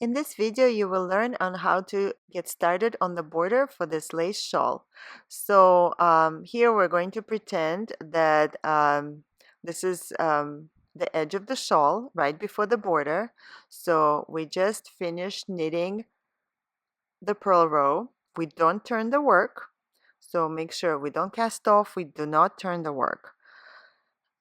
In this video, you will learn on how to get started on the border for this lace shawl. So here we're going to pretend that this is the edge of the shawl right before the border. So we just finished knitting the purl row. We don't turn the work. So make sure we don't cast off. We do not turn the work.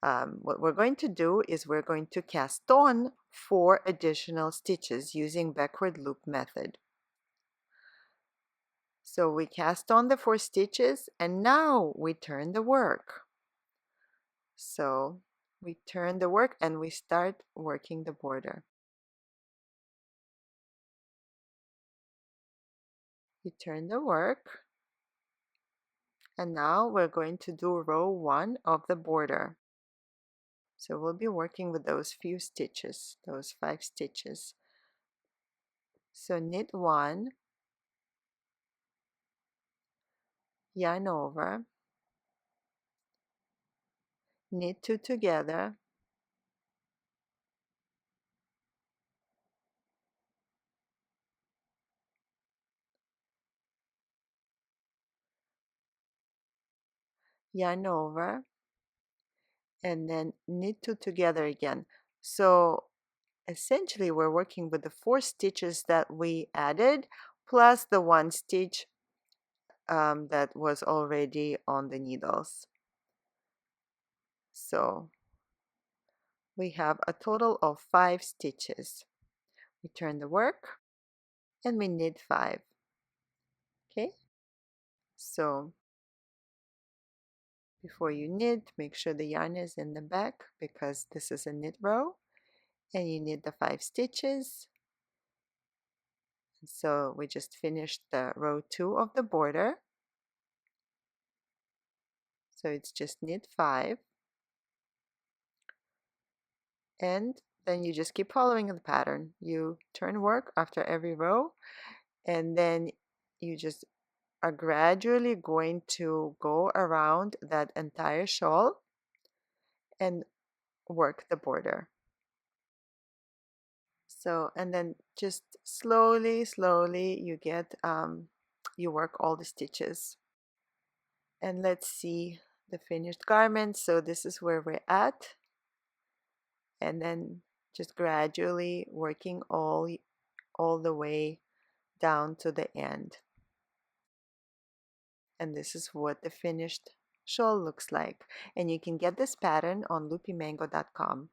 What we're going to do is we're going to cast on 4 additional stitches using backward loop method. So we cast on the 4 stitches and now we turn the work. So we turn the work and we start working the border. You turn the work and now we're going to do row 1 of the border. So we'll be working with those few stitches, those 5 stitches. So knit 1, yarn over, knit 2 together, yarn over, and then knit 2 together again. So essentially we're working with the 4 stitches that we added plus the 1 stitch that was already on the needles. So we have a total of 5 stitches. We turn the work and we knit 5. Okay, so before you knit, make sure the yarn is in the back because this is a knit row, and you knit the 5 stitches. So we just finished the row 2 of the border. So it's just knit 5, and then you just keep following the pattern. You turn work after every row, and then you just are gradually going to go around that entire shawl and work the border. So, and then just slowly you get you work all the stitches. And let's see the finished garment. So this is where we're at, and then just gradually working all the way down to the end. And this is what the finished shawl looks like, and you can get this pattern on loopymango.com.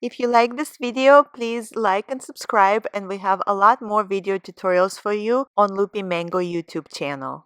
If you like this video, please like and subscribe, and we have a lot more video tutorials for you on Loopy Mango YouTube channel.